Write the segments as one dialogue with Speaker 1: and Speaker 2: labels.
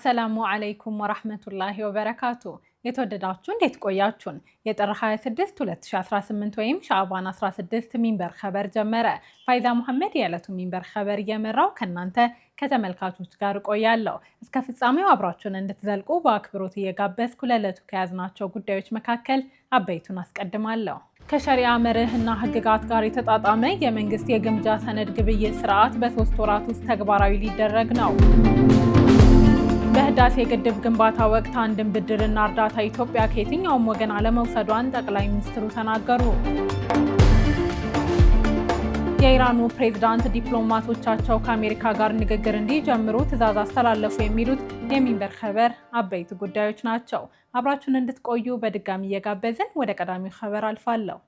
Speaker 1: አሰላሙ አለይኩም ወራህመቱላሂ ወበረካቱ። የተወደዳችሁ እንዴት ቆያችሁን? የጥር 26 2018 ወይም ሻዕባን 16 ሚንበር ኸበር ጀመረ። ፋይዛ መሐመድ የዕለቱ ሚንበር ኸበር እየመራው ከናንተ ከተመልካቾች ጋር ቆያለሁ። እስከ ፍጻሜው አብራችሁን እንድትዘልቁ በአክብሮት እየጋበዝኩ ለዕለቱ ከያዝናቸው ጉዳዮች መካከል አበይቱን አስቀድማለሁ። ከሸሪዓ መርህና ህግጋት ጋር የተጣጣመ የመንግስት የግምጃ ሰነድ ግብይት ስርዓት በ3 ወራት ውስጥ ተግባራዊ ሊደረግ ነው። በህዳሴ ግድብ ግንባታ ወቅት አንድም ብድርና እርዳታ ኢትዮጵያ ከየትኛውም ወገን አለመውሰዷን ጠቅላይ ሚኒስትሩ ተናገሩ። የኢራኑ ፕሬዝዳንት ዲፕሎማቶቻቸው ከአሜሪካ ጋር ንግግር እንዲጀምሩ ትዕዛዝ አስተላለፉ። የሚሉት የሚንበር ኸበር አበይት ጉዳዮች ናቸው። አብራችሁን እንድትቆዩ በድጋሚ እየጋበዝን ወደ ቀዳሚው ኸበር አልፋለሁ።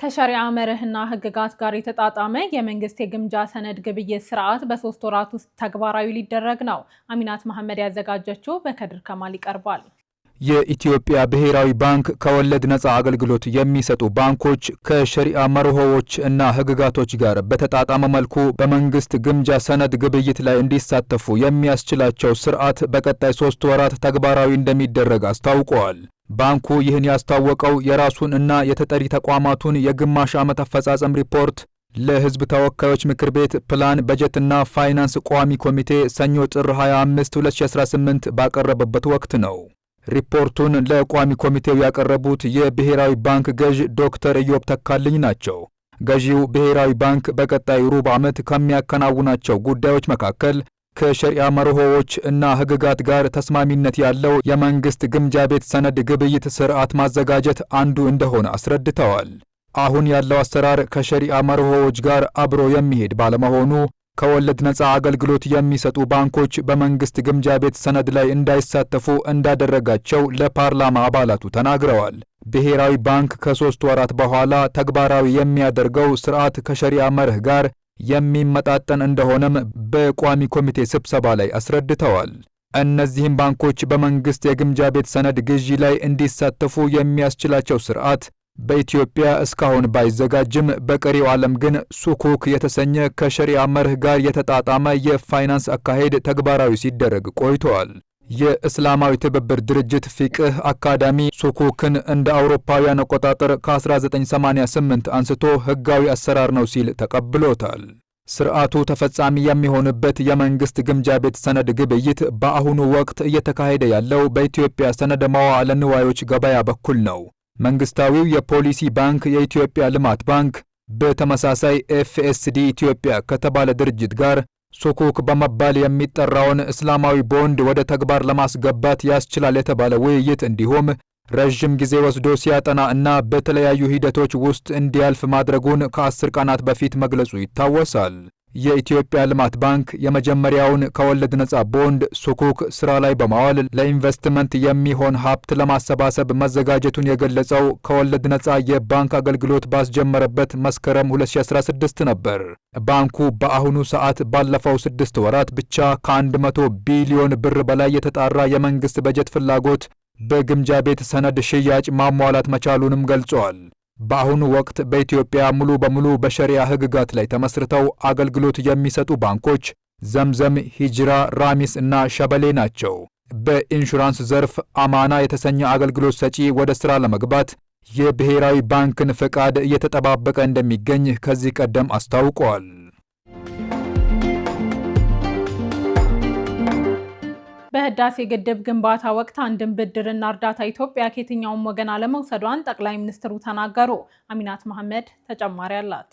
Speaker 1: ከሸሪዓ መርህና ህግጋት ጋር የተጣጣመ የመንግስት የግምጃ ሰነድ ግብይት ስርዓት በ3 ወራት ውስጥ ተግባራዊ ሊደረግ ነው። አሚናት መሐመድ ያዘጋጀችው በከድር ከማል ይቀርባል።
Speaker 2: የኢትዮጵያ ብሔራዊ ባንክ ከወለድ ነፃ አገልግሎት የሚሰጡ ባንኮች ከሸሪዓ መርሆዎች እና ህግጋቶች ጋር በተጣጣመ መልኩ በመንግስት ግምጃ ሰነድ ግብይት ላይ እንዲሳተፉ የሚያስችላቸው ስርዓት በቀጣይ 3 ወራት ተግባራዊ እንደሚደረግ አስታውቀዋል። ባንኩ ይህን ያስታወቀው የራሱን እና የተጠሪ ተቋማቱን የግማሽ ዓመት አፈጻጸም ሪፖርት ለህዝብ ተወካዮች ምክር ቤት ፕላን በጀትና ፋይናንስ ቋሚ ኮሚቴ ሰኞ ጥር 25 2018 ባቀረበበት ወቅት ነው። ሪፖርቱን ለቋሚ ኮሚቴው ያቀረቡት የብሔራዊ ባንክ ገዥ ዶክተር ኢዮብ ተካልኝ ናቸው። ገዢው ብሔራዊ ባንክ በቀጣይ ሩብ ዓመት ከሚያከናውናቸው ጉዳዮች መካከል ከሸሪዓ መርሆዎች እና ህግጋት ጋር ተስማሚነት ያለው የመንግስት ግምጃ ቤት ሰነድ ግብይት ስርዓት ማዘጋጀት አንዱ እንደሆነ አስረድተዋል። አሁን ያለው አሰራር ከሸሪዓ መርሆዎች ጋር አብሮ የሚሄድ ባለመሆኑ ከወለድ ነፃ አገልግሎት የሚሰጡ ባንኮች በመንግስት ግምጃ ቤት ሰነድ ላይ እንዳይሳተፉ እንዳደረጋቸው ለፓርላማ አባላቱ ተናግረዋል። ብሔራዊ ባንክ ከ3 ወራት በኋላ ተግባራዊ የሚያደርገው ስርዓት ከሸሪዓ መርህ ጋር የሚመጣጠን እንደሆነም በቋሚ ኮሚቴ ስብሰባ ላይ አስረድተዋል። እነዚህም ባንኮች በመንግስት የግምጃ ቤት ሰነድ ግዢ ላይ እንዲሳተፉ የሚያስችላቸው ስርዓት በኢትዮጵያ እስካሁን ባይዘጋጅም በቀሪው ዓለም ግን ሱኩክ የተሰኘ ከሸሪዓ መርህ ጋር የተጣጣመ የፋይናንስ አካሄድ ተግባራዊ ሲደረግ ቆይቷል። የእስላማዊ ትብብር ድርጅት ፊቅህ አካዳሚ ሱኩክን እንደ አውሮፓውያን አቆጣጠር ከ1988 አንስቶ ህጋዊ አሰራር ነው ሲል ተቀብሎታል። ስርዓቱ ተፈጻሚ የሚሆንበት የመንግስት ግምጃ ቤት ሰነድ ግብይት በአሁኑ ወቅት እየተካሄደ ያለው በኢትዮጵያ ሰነደ መዋዕለ ንዋዮች ገበያ በኩል ነው። መንግስታዊው የፖሊሲ ባንክ የኢትዮጵያ ልማት ባንክ በተመሳሳይ ኤፍኤስዲ ኢትዮጵያ ከተባለ ድርጅት ጋር ሱኩክ በመባል የሚጠራውን እስላማዊ ቦንድ ወደ ተግባር ለማስገባት ያስችላል የተባለ ውይይት እንዲሁም ረዥም ጊዜ ወስዶ ሲያጠና እና በተለያዩ ሂደቶች ውስጥ እንዲያልፍ ማድረጉን ከ10 ቀናት በፊት መግለጹ ይታወሳል። የኢትዮጵያ ልማት ባንክ የመጀመሪያውን ከወለድ ነፃ ቦንድ ሱኩክ ስራ ላይ በማዋል ለኢንቨስትመንት የሚሆን ሀብት ለማሰባሰብ መዘጋጀቱን የገለጸው ከወለድ ነፃ የባንክ አገልግሎት ባስጀመረበት መስከረም 2016 ነበር። ባንኩ በአሁኑ ሰዓት ባለፈው 6 ወራት ብቻ ከ100 ቢሊዮን ብር በላይ የተጣራ የመንግስት በጀት ፍላጎት በግምጃ ቤት ሰነድ ሽያጭ ማሟላት መቻሉንም ገልጿል። በአሁኑ ወቅት በኢትዮጵያ ሙሉ በሙሉ በሸሪዓ ህግጋት ላይ ተመስርተው አገልግሎት የሚሰጡ ባንኮች ዘምዘም፣ ሂጅራ፣ ራሚስ እና ሸበሌ ናቸው። በኢንሹራንስ ዘርፍ አማና የተሰኘ አገልግሎት ሰጪ ወደ ሥራ ለመግባት የብሔራዊ ባንክን ፍቃድ እየተጠባበቀ እንደሚገኝ ከዚህ ቀደም አስታውቀዋል።
Speaker 1: በህዳሴ ግድብ ግንባታ ወቅት አንድም ብድርና እርዳታ ኢትዮጵያ ከየትኛውም ወገን አለመውሰዷን ጠቅላይ ሚኒስትሩ ተናገሩ። አሚናት መሐመድ ተጨማሪ አላት።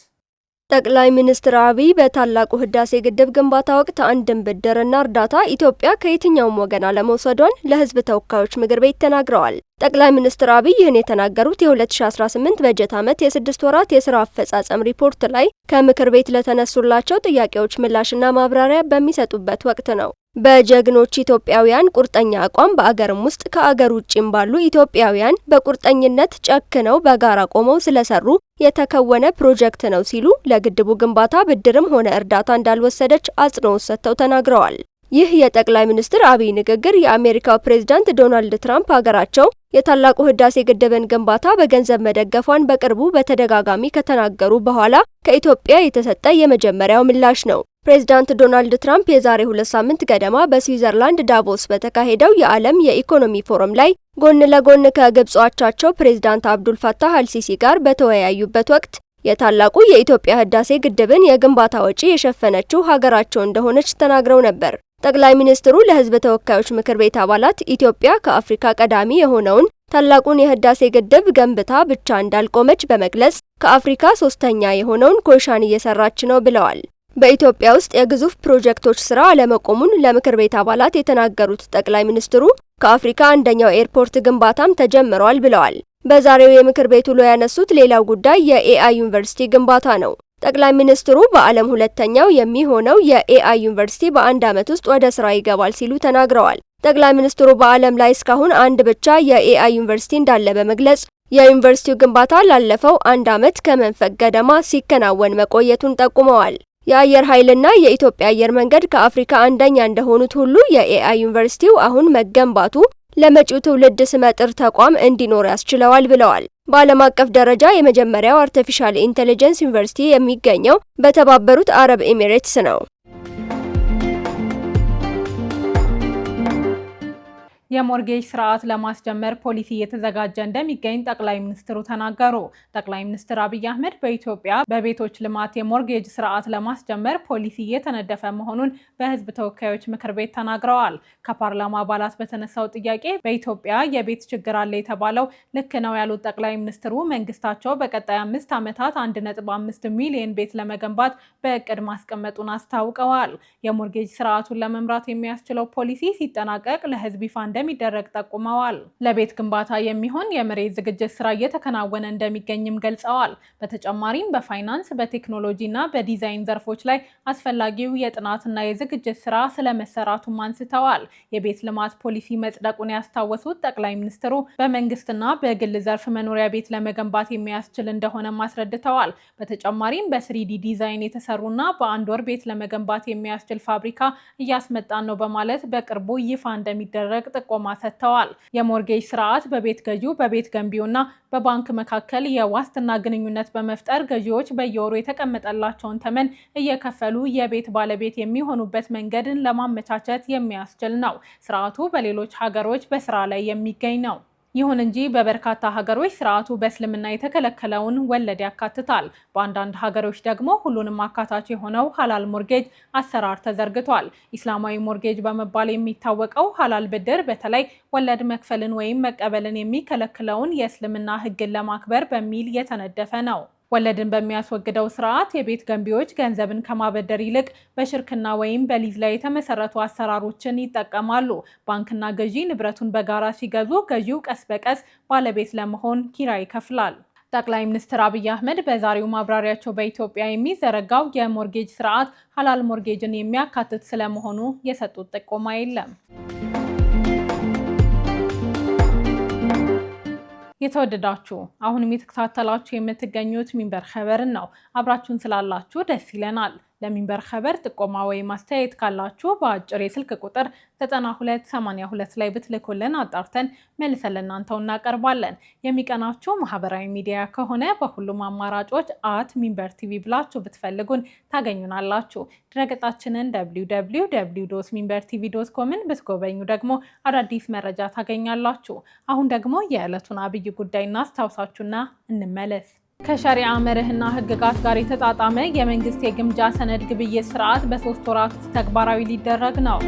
Speaker 3: ጠቅላይ ሚኒስትር አብይ በታላቁ ህዳሴ ግድብ ግንባታ ወቅት አንድም ብድርና እርዳታ ኢትዮጵያ ከየትኛውም ወገን አለመውሰዷን ለህዝብ ተወካዮች ምክር ቤት ተናግረዋል። ጠቅላይ ሚኒስትር አብይ ይህን የተናገሩት የ2018 በጀት ዓመት የ6 ወራት የሥራ አፈጻጸም ሪፖርት ላይ ከምክር ቤት ለተነሱላቸው ጥያቄዎች ምላሽና ማብራሪያ በሚሰጡበት ወቅት ነው። በጀግኖች ኢትዮጵያውያን ቁርጠኛ አቋም በአገርም ውስጥ ከአገር ውጭም ባሉ ኢትዮጵያውያን በቁርጠኝነት ጨክነው በጋራ ቆመው ስለሰሩ የተከወነ ፕሮጀክት ነው ሲሉ ለግድቡ ግንባታ ብድርም ሆነ እርዳታ እንዳልወሰደች አጽንኦት ሰጥተው ተናግረዋል። ይህ የጠቅላይ ሚኒስትር አብይ ንግግር የአሜሪካው ፕሬዝዳንት ዶናልድ ትራምፕ ሀገራቸው የታላቁ ህዳሴ ግድብን ግንባታ በገንዘብ መደገፏን በቅርቡ በተደጋጋሚ ከተናገሩ በኋላ ከኢትዮጵያ የተሰጠ የመጀመሪያው ምላሽ ነው። ፕሬዝዳንት ዶናልድ ትራምፕ የዛሬ 2 ሳምንት ገደማ በስዊዘርላንድ ዳቮስ በተካሄደው የዓለም የኢኮኖሚ ፎረም ላይ ጎን ለጎን ከግብጽ አቻቸው ፕሬዝዳንት አብዱል ፈታህ አልሲሲ ጋር በተወያዩበት ወቅት የታላቁ የኢትዮጵያ ህዳሴ ግድብን የግንባታ ወጪ የሸፈነችው ሀገራቸው እንደሆነች ተናግረው ነበር። ጠቅላይ ሚኒስትሩ ለህዝብ ተወካዮች ምክር ቤት አባላት ኢትዮጵያ ከአፍሪካ ቀዳሚ የሆነውን ታላቁን የህዳሴ ግድብ ገንብታ ብቻ እንዳልቆመች በመግለጽ ከአፍሪካ ሶስተኛ የሆነውን ኮይሻን እየሰራች ነው ብለዋል። በኢትዮጵያ ውስጥ የግዙፍ ፕሮጀክቶች ስራ አለመቆሙን ለምክር ቤት አባላት የተናገሩት ጠቅላይ ሚኒስትሩ ከአፍሪካ አንደኛው ኤርፖርት ግንባታም ተጀምሯል ብለዋል። በዛሬው የምክር ቤት ውሎ ያነሱት ሌላው ጉዳይ የኤአይ ዩኒቨርሲቲ ግንባታ ነው። ጠቅላይ ሚኒስትሩ በዓለም ሁለተኛው የሚሆነው የኤአይ ዩኒቨርሲቲ በአንድ ዓመት ውስጥ ወደ ስራ ይገባል ሲሉ ተናግረዋል። ጠቅላይ ሚኒስትሩ በዓለም ላይ እስካሁን አንድ ብቻ የኤአይ ዩኒቨርሲቲ እንዳለ በመግለጽ የዩኒቨርሲቲው ግንባታ ላለፈው 1 ዓመት ከመንፈቅ ገደማ ሲከናወን መቆየቱን ጠቁመዋል። የአየር ኃይልና የኢትዮጵያ አየር መንገድ ከአፍሪካ አንደኛ እንደሆኑት ሁሉ የኤአይ ዩኒቨርሲቲው አሁን መገንባቱ ለመጪው ትውልድ ስመጥር ተቋም እንዲኖር ያስችለዋል ብለዋል። በዓለም አቀፍ ደረጃ የመጀመሪያው አርቲፊሻል ኢንተለጀንስ ዩኒቨርሲቲ የሚገኘው በተባበሩት አረብ ኤሚሬትስ ነው።
Speaker 1: የሞርጌጅ ስርዓት ለማስጀመር ፖሊሲ እየተዘጋጀ እንደሚገኝ ጠቅላይ ሚኒስትሩ ተናገሩ። ጠቅላይ ሚኒስትር አብይ አህመድ በኢትዮጵያ በቤቶች ልማት የሞርጌጅ ስርዓት ለማስጀመር ፖሊሲ እየተነደፈ መሆኑን በህዝብ ተወካዮች ምክር ቤት ተናግረዋል። ከፓርላማ አባላት በተነሳው ጥያቄ በኢትዮጵያ የቤት ችግር አለ የተባለው ልክ ነው ያሉት ጠቅላይ ሚኒስትሩ መንግስታቸው በቀጣይ 5 ዓመታት 1.5 ሚሊዮን ቤት ለመገንባት በእቅድ ማስቀመጡን አስታውቀዋል። የሞርጌጅ ስርዓቱን ለመምራት የሚያስችለው ፖሊሲ ሲጠናቀቅ ለህዝብ ይፋ እንደሚደረግ ጠቁመዋል። ለቤት ግንባታ የሚሆን የመሬት ዝግጅት ስራ እየተከናወነ እንደሚገኝም ገልጸዋል። በተጨማሪም በፋይናንስ፣ በቴክኖሎጂና በዲዛይን ዘርፎች ላይ አስፈላጊው የጥናትና የዝግጅት ስራ ስለመሰራቱም አንስተዋል። የቤት ልማት ፖሊሲ መጽደቁን ያስታወሱት ጠቅላይ ሚኒስትሩ በመንግስትና በግል ዘርፍ መኖሪያ ቤት ለመገንባት የሚያስችል እንደሆነም አስረድተዋል። በተጨማሪም በስሪዲ ዲዛይን የተሰሩና በአንድ ወር ቤት ለመገንባት የሚያስችል ፋብሪካ እያስመጣን ነው በማለት በቅርቡ ይፋ እንደሚደረግ ጥቆማ ሰጥተዋል። የሞርጌጅ ስርዓት በቤት ገዢው በቤት ገንቢውና በባንክ መካከል የዋስትና ግንኙነት በመፍጠር ገዢዎች በየወሩ የተቀመጠላቸውን ተመን እየከፈሉ የቤት ባለቤት የሚሆኑበት መንገድን ለማመቻቸት የሚያስችል ነው። ስርዓቱ በሌሎች ሀገሮች በስራ ላይ የሚገኝ ነው። ይሁን እንጂ በበርካታ ሀገሮች ስርዓቱ በእስልምና የተከለከለውን ወለድ ያካትታል። በአንዳንድ ሀገሮች ደግሞ ሁሉንም አካታች የሆነው ሀላል ሞርጌጅ አሰራር ተዘርግቷል። ኢስላማዊ ሞርጌጅ በመባል የሚታወቀው ሀላል ብድር በተለይ ወለድ መክፈልን ወይም መቀበልን የሚከለክለውን የእስልምና ሕግን ለማክበር በሚል የተነደፈ ነው። ወለድን በሚያስወግደው ስርዓት የቤት ገንቢዎች ገንዘብን ከማበደር ይልቅ በሽርክና ወይም በሊዝ ላይ የተመሰረቱ አሰራሮችን ይጠቀማሉ። ባንክና ገዢ ንብረቱን በጋራ ሲገዙ ገዢው ቀስ በቀስ ባለቤት ለመሆን ኪራይ ይከፍላል። ጠቅላይ ሚኒስትር አብይ አህመድ በዛሬው ማብራሪያቸው በኢትዮጵያ የሚዘረጋው የሞርጌጅ ስርዓት ሀላል ሞርጌጅን የሚያካትት ስለመሆኑ የሰጡት ጥቆማ የለም። የተወደዳችሁ አሁንም የተከታተላችሁ የምትገኙት ሚንበር ኸበርን ነው። አብራችሁን ስላላችሁ ደስ ይለናል። ለሚንበር ኸበር ጥቆማ ወይም አስተያየት ካላችሁ በአጭር የስልክ ቁጥር 9282 ላይ ብትልኩልን አጣርተን መልሰን ለእናንተው እናቀርባለን። የሚቀናችሁ ማህበራዊ ሚዲያ ከሆነ በሁሉም አማራጮች @ሚንበር ቲቪ ብላችሁ ብትፈልጉን ታገኙናላችሁ። ድረገጻችንን www.minbertv.com ብትጎበኙ ደግሞ አዳዲስ መረጃ ታገኛላችሁ። አሁን ደግሞ የዕለቱን አብይ ጉዳይ እናስታውሳችሁና እንመለስ። ከሸሪዓ መርህና ህግጋት ጋር የተጣጣመ የመንግስት የግምጃ ሰነድ ግብይት ስርዓት በ3 ወራት ውስጥ ተግባራዊ ሊደረግ ነው።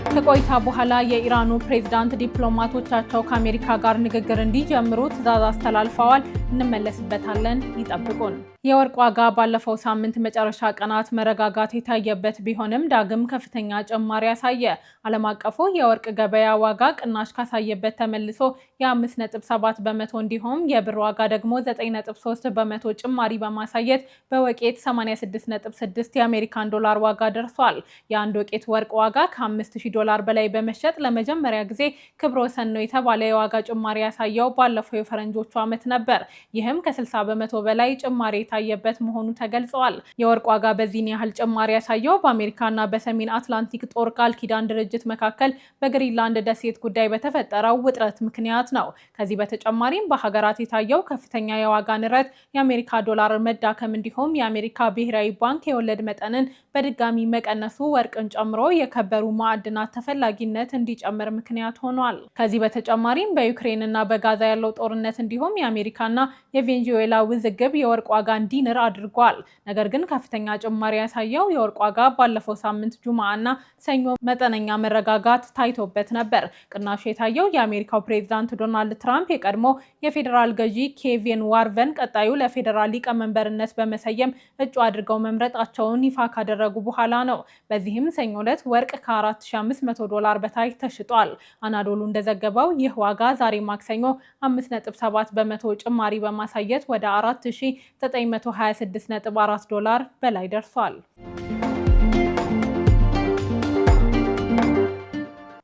Speaker 1: ከቆይታ በኋላ የኢራኑ ፕሬዝዳንት ዲፕሎማቶቻቸው ከአሜሪካ ጋር ንግግር እንዲጀምሩ ትዕዛዝ አስተላልፈዋል። እንመለስበታለን፣ ይጠብቁን። የወርቅ ዋጋ ባለፈው ሳምንት መጨረሻ ቀናት መረጋጋት የታየበት ቢሆንም ዳግም ከፍተኛ ጭማሪ ያሳየ። ዓለም አቀፉ የወርቅ ገበያ ዋጋ ቅናሽ ካሳየበት ተመልሶ የ5.7 በመቶ እንዲሁም የብር ዋጋ ደግሞ 9.3 በመቶ ጭማሪ በማሳየት በወቄት 86.6 የአሜሪካን ዶላር ዋጋ ደርሷል። የአንድ ወቄት ወርቅ ዋጋ ከ5000 ዶላር በላይ በመሸጥ ለመጀመሪያ ጊዜ ክብረ ወሰን ነው የተባለ የዋጋ ጭማሪ ያሳየው ባለፈው የፈረንጆቹ ዓመት ነበር። ይህም ከ60 በመቶ በላይ ጭማሪ የታየበት መሆኑ ተገልጿል። የወርቅ ዋጋ በዚህን ያህል ጭማሪ ያሳየው በአሜሪካና በሰሜን አትላንቲክ ጦር ቃል ኪዳን ድርጅት መካከል በግሪንላንድ ደሴት ጉዳይ በተፈጠረው ውጥረት ምክንያት ነው። ከዚህ በተጨማሪም በሀገራት የታየው ከፍተኛ የዋጋ ንረት፣ የአሜሪካ ዶላር መዳከም እንዲሁም የአሜሪካ ብሔራዊ ባንክ የወለድ መጠንን በድጋሚ መቀነሱ ወርቅን ጨምሮ የከበሩ ማዕድናት ተፈላጊነት እንዲጨምር ምክንያት ሆኗል። ከዚህ በተጨማሪም በዩክሬንና በጋዛ ያለው ጦርነት እንዲሁም የአሜሪካና የቬንዙዌላ ውዝግብ የወርቅ ዋጋ እንዲንር አድርጓል። ነገር ግን ከፍተኛ ጭማሪ ያሳየው የወርቅ ዋጋ ባለፈው ሳምንት ጁማአና ሰኞ መጠነኛ መረጋጋት ታይቶበት ነበር። ቅናሹ የታየው የአሜሪካው ፕሬዝዳንት ዶናልድ ትራምፕ የቀድሞ የፌዴራል ገዢ ኬቪን ዋርቨን ቀጣዩ ለፌዴራል ሊቀመንበርነት በመሰየም እጩ አድርገው መምረጣቸውን ይፋ ካደረጉ በኋላ ነው። በዚህም ሰኞ ዕለት ወርቅ ከ$4500 በታች ተሽጧል። አናዶሉ እንደዘገበው ይህ ዋጋ ዛሬ ማክሰኞ 5.7 በመቶ ጭማሪ በማሳየት ወደ $4926.4 በላይ ደርሷል።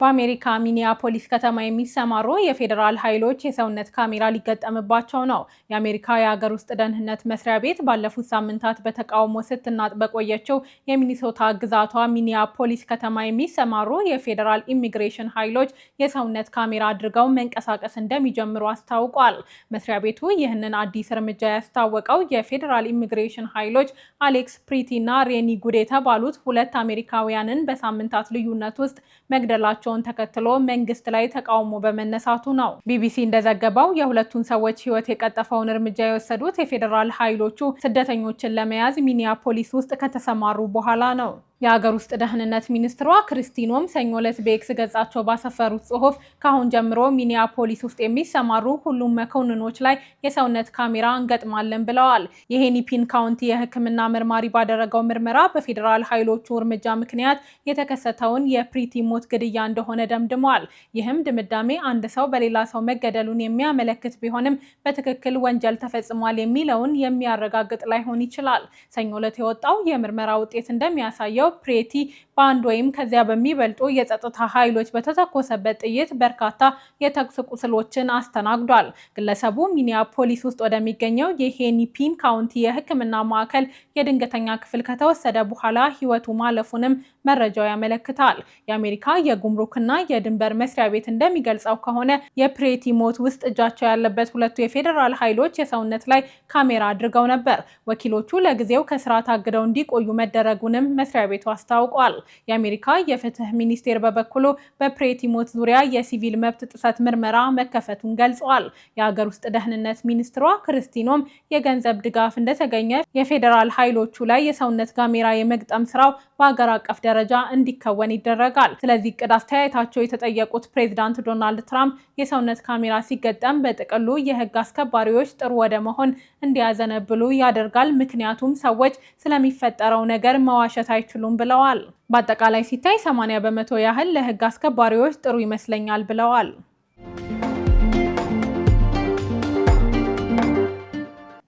Speaker 1: በአሜሪካ ሚኒያፖሊስ ከተማ የሚሰማሩ የፌዴራል ኃይሎች የሰውነት ካሜራ ሊገጠምባቸው ነው። የአሜሪካ የሀገር ውስጥ ደህንነት መስሪያ ቤት ባለፉት ሳምንታት በተቃውሞ ስትናጥ በቆየችው የሚኒሶታ ግዛቷ ሚኒያፖሊስ ከተማ የሚሰማሩ የፌዴራል ኢሚግሬሽን ኃይሎች የሰውነት ካሜራ አድርገው መንቀሳቀስ እንደሚጀምሩ አስታውቋል። መስሪያ ቤቱ ይህንን አዲስ እርምጃ ያስታወቀው የፌዴራል ኢሚግሬሽን ኃይሎች አሌክስ ፕሪቲ እና ሬኒ ጉድ የተባሉት ሁለት አሜሪካውያንን በሳምንታት ልዩነት ውስጥ መግደላቸው ተከትሎ መንግስት ላይ ተቃውሞ በመነሳቱ ነው። ቢቢሲ እንደዘገበው የሁለቱን ሰዎች ሕይወት የቀጠፈውን እርምጃ የወሰዱት የፌዴራል ኃይሎቹ ስደተኞችን ለመያዝ ሚኒያፖሊስ ውስጥ ከተሰማሩ በኋላ ነው። የሀገር ውስጥ ደህንነት ሚኒስትሯ ክሪስቲኖም ሰኞ ዕለት በኤክስ ገጻቸው ባሰፈሩት ጽሑፍ ከአሁን ጀምሮ ሚኒያፖሊስ ውስጥ የሚሰማሩ ሁሉም መኮንኖች ላይ የሰውነት ካሜራ እንገጥማለን ብለዋል። የሄኒፒን ካውንቲ የሕክምና መርማሪ ባደረገው ምርመራ በፌዴራል ኃይሎቹ እርምጃ ምክንያት የተከሰተውን የፕሪቲ ሞት ግድያ እንደሆነ ደምድሟል። ይህም ድምዳሜ አንድ ሰው በሌላ ሰው መገደሉን የሚያመለክት ቢሆንም በትክክል ወንጀል ተፈጽሟል የሚለውን የሚያረጋግጥ ላይሆን ይችላል። ሰኞ ዕለት የወጣው የምርመራ ውጤት እንደሚያሳየው ፕሬቲ በአንድ ወይም ከዚያ በሚበልጡ የጸጥታ ኃይሎች በተተኮሰበት ጥይት በርካታ የተኩስ ቁስሎችን አስተናግዷል። ግለሰቡ ሚኒያፖሊስ ውስጥ ወደሚገኘው የሄኒፒን ካውንቲ የሕክምና ማዕከል የድንገተኛ ክፍል ከተወሰደ በኋላ ሕይወቱ ማለፉንም መረጃው ያመለክታል። የአሜሪካ የጉምሩክና የድንበር መስሪያ ቤት እንደሚገልጸው ከሆነ የፕሬቲ ሞት ውስጥ እጃቸው ያለበት ሁለቱ የፌዴራል ኃይሎች የሰውነት ላይ ካሜራ አድርገው ነበር። ወኪሎቹ ለጊዜው ከስራ ታግደው እንዲቆዩ መደረጉንም መስሪያ ቤቱ አስታውቋል። የአሜሪካ የፍትህ ሚኒስቴር በበኩሉ በፕሬቲ ሞት ዙሪያ የሲቪል መብት ጥሰት ምርመራ መከፈቱን ገልጿል። የሀገር ውስጥ ደህንነት ሚኒስትሯ ክርስቲኖም የገንዘብ ድጋፍ እንደተገኘ የፌዴራል ኃይሎቹ ላይ የሰውነት ካሜራ የመግጠም ስራው በሀገር አቀፍ ደረጃ እንዲከወን ይደረጋል። ስለዚህ እቅድ አስተያየታቸው የተጠየቁት ፕሬዚዳንት ዶናልድ ትራምፕ የሰውነት ካሜራ ሲገጠም በጥቅሉ የህግ አስከባሪዎች ጥሩ ወደ መሆን እንዲያዘነብሉ ያደርጋል፣ ምክንያቱም ሰዎች ስለሚፈጠረው ነገር መዋሸት አይችሉም ብለዋል። በአጠቃላይ ሲታይ 80 በመቶ ያህል ለህግ አስከባሪዎች ጥሩ ይመስለኛል ብለዋል።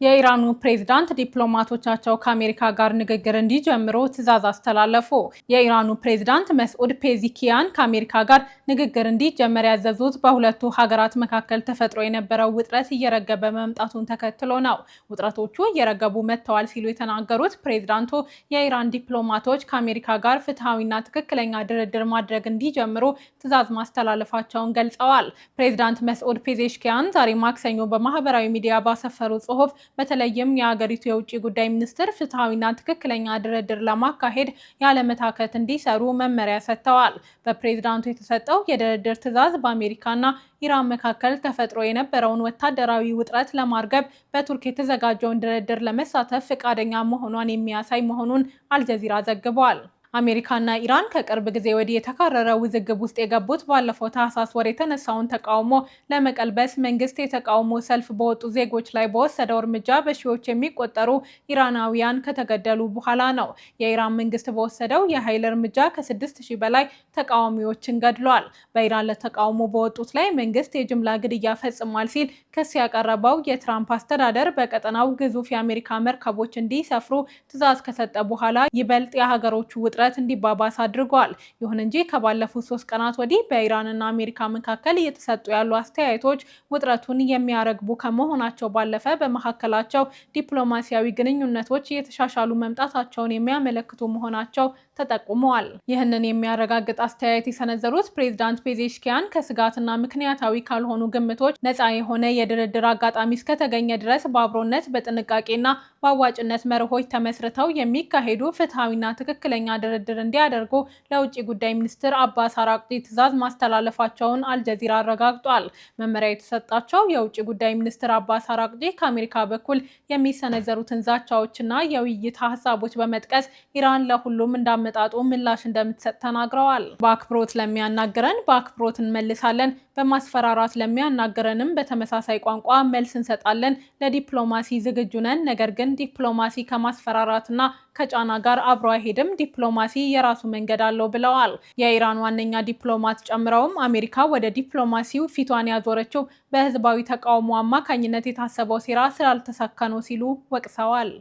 Speaker 1: የኢራኑ ፕሬዝዳንት ዲፕሎማቶቻቸው ከአሜሪካ ጋር ንግግር እንዲጀምሩ ትዕዛዝ አስተላለፉ። የኢራኑ ፕሬዝዳንት መስዑድ ፔዚኪያን ከአሜሪካ ጋር ንግግር እንዲጀመር ያዘዙት በሁለቱ ሀገራት መካከል ተፈጥሮ የነበረው ውጥረት እየረገበ መምጣቱን ተከትሎ ነው። ውጥረቶቹ እየረገቡ መጥተዋል ሲሉ የተናገሩት ፕሬዝዳንቱ የኢራን ዲፕሎማቶች ከአሜሪካ ጋር ፍትሐዊና ትክክለኛ ድርድር ማድረግ እንዲጀምሩ ትዕዛዝ ማስተላለፋቸውን ገልጸዋል። ፕሬዝዳንት መስዑድ ፔዜሽኪያን ዛሬ ማክሰኞ በማህበራዊ ሚዲያ ባሰፈሩ ጽሑፍ በተለይም የሀገሪቱ የውጭ ጉዳይ ሚኒስትር ፍትሐዊና ትክክለኛ ድርድር ለማካሄድ ያለመታከት እንዲሰሩ መመሪያ ሰጥተዋል። በፕሬዝዳንቱ የተሰጠው የድርድር ትዕዛዝ በአሜሪካና ኢራን መካከል ተፈጥሮ የነበረውን ወታደራዊ ውጥረት ለማርገብ በቱርክ የተዘጋጀውን ድርድር ለመሳተፍ ፈቃደኛ መሆኗን የሚያሳይ መሆኑን አልጀዚራ ዘግቧል። አሜሪካና ኢራን ከቅርብ ጊዜ ወዲህ የተካረረ ውዝግብ ውስጥ የገቡት ባለፈው ታህሳስ ወር የተነሳውን ተቃውሞ ለመቀልበስ መንግስት የተቃውሞ ሰልፍ በወጡ ዜጎች ላይ በወሰደው እርምጃ በሺዎች የሚቆጠሩ ኢራናውያን ከተገደሉ በኋላ ነው። የኢራን መንግስት በወሰደው የኃይል እርምጃ ከ6000 በላይ ተቃዋሚዎችን ገድሏል። በኢራን ለተቃውሞ በወጡት ላይ መንግስት የጅምላ ግድያ ፈጽሟል ሲል ክስ ያቀረበው የትራምፕ አስተዳደር በቀጠናው ግዙፍ የአሜሪካ መርከቦች እንዲሰፍሩ ትዕዛዝ ከሰጠ በኋላ ይበልጥ የሀገሮቹ ውጥረት ውጥረት እንዲባባስ አድርጓል። ይሁን እንጂ ከባለፉት 3 ቀናት ወዲህ በኢራንና አሜሪካ መካከል እየተሰጡ ያሉ አስተያየቶች ውጥረቱን የሚያረግቡ ከመሆናቸው ባለፈ በመካከላቸው ዲፕሎማሲያዊ ግንኙነቶች እየተሻሻሉ መምጣታቸውን የሚያመለክቱ መሆናቸው ተጠቁመዋል። ይህንን የሚያረጋግጥ አስተያየት የሰነዘሩት ፕሬዝዳንት ፔዜሽኪያን ከስጋትና ምክንያታዊ ካልሆኑ ግምቶች ነፃ የሆነ የድርድር አጋጣሚ እስከተገኘ ድረስ በአብሮነት በጥንቃቄና በአዋጭነት መርሆች ተመስርተው የሚካሄዱ ፍትሐዊና ትክክለኛ ድርድር እንዲያደርጉ ለውጭ ጉዳይ ሚኒስትር አባስ አራቅቺ ትዕዛዝ ማስተላለፋቸውን አልጀዚራ አረጋግጧል። መመሪያ የተሰጣቸው የውጭ ጉዳይ ሚኒስትር አባስ አራቅቺ ከአሜሪካ በኩል የሚሰነዘሩትን ዛቻዎችና የውይይት ሀሳቦች በመጥቀስ ኢራን ለሁሉም እንዳመጣጡ ምላሽ እንደምትሰጥ ተናግረዋል። በአክብሮት ለሚያናግረን በአክብሮት እንመልሳለን፣ በማስፈራራት ለሚያናግረንም በተመሳሳይ ቋንቋ መልስ እንሰጣለን። ለዲፕሎማሲ ዝግጁ ነን። ነገር ግን ዲፕሎማሲ ከማስፈራራትና ከጫና ጋር አብሮ አይሄድም። ዲፕሎማሲ የራሱ መንገድ አለው ብለዋል። የኢራን ዋነኛ ዲፕሎማት ጨምረውም አሜሪካ ወደ ዲፕሎማሲው ፊቷን ያዞረችው በህዝባዊ ተቃውሞ አማካኝነት የታሰበው ሴራ ስላልተሳካ ነው ሲሉ ወቅሰዋል።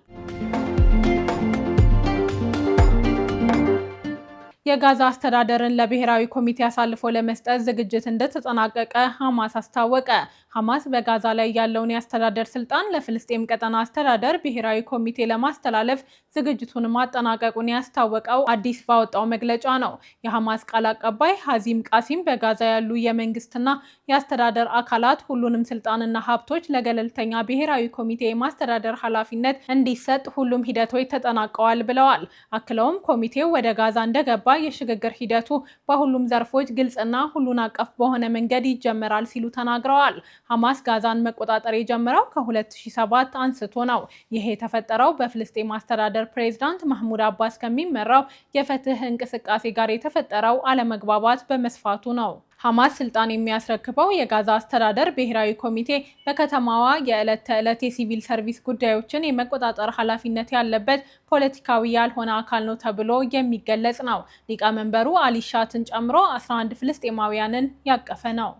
Speaker 1: የጋዛ አስተዳደርን ለብሔራዊ ኮሚቴ አሳልፎ ለመስጠት ዝግጅት እንደተጠናቀቀ ሐማስ አስታወቀ። ሐማስ በጋዛ ላይ ያለውን የአስተዳደር ስልጣን ለፍልስጤም ቀጠና አስተዳደር ብሔራዊ ኮሚቴ ለማስተላለፍ ዝግጅቱን ማጠናቀቁን ያስታወቀው አዲስ ባወጣው መግለጫ ነው። የሐማስ ቃል አቀባይ ሀዚም ቃሲም በጋዛ ያሉ የመንግስትና የአስተዳደር አካላት ሁሉንም ስልጣንና ሀብቶች ለገለልተኛ ብሔራዊ ኮሚቴ የማስተዳደር ኃላፊነት እንዲሰጥ ሁሉም ሂደቶች ተጠናቀዋል ብለዋል። አክለውም ኮሚቴው ወደ ጋዛ እንደገባ የሽግግር ሂደቱ በሁሉም ዘርፎች ግልጽና ሁሉን አቀፍ በሆነ መንገድ ይጀመራል ሲሉ ተናግረዋል። ሐማስ ጋዛን መቆጣጠር የጀመረው ከ2007 አንስቶ ነው። ይሄ የተፈጠረው በፍልስጤም አስተዳደር ፕሬዝዳንት ማህሙድ አባስ ከሚመራው የፍትህ እንቅስቃሴ ጋር የተፈጠረው አለመግባባት በመስፋቱ ነው። ሐማስ ስልጣን የሚያስረክበው የጋዛ አስተዳደር ብሔራዊ ኮሚቴ በከተማዋ የዕለት ተዕለት የሲቪል ሰርቪስ ጉዳዮችን የመቆጣጠር ኃላፊነት ያለበት ፖለቲካዊ ያልሆነ አካል ነው ተብሎ የሚገለጽ ነው። ሊቀመንበሩ አሊ ሻትን ጨምሮ 11 ፍልስጤማውያንን ያቀፈ ነው።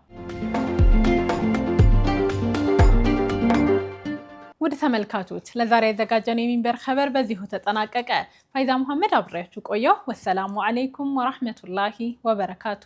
Speaker 1: ውድ ተመልካቾች ለዛሬ ያዘጋጀነው የሚንበር ኸበር በዚሁ ተጠናቀቀ። ፋይዛ መሐመድ አብሬያችሁ ቆየሁ። ወሰላሙ አለይኩም ወራህመቱላሂ ወበረካቱ።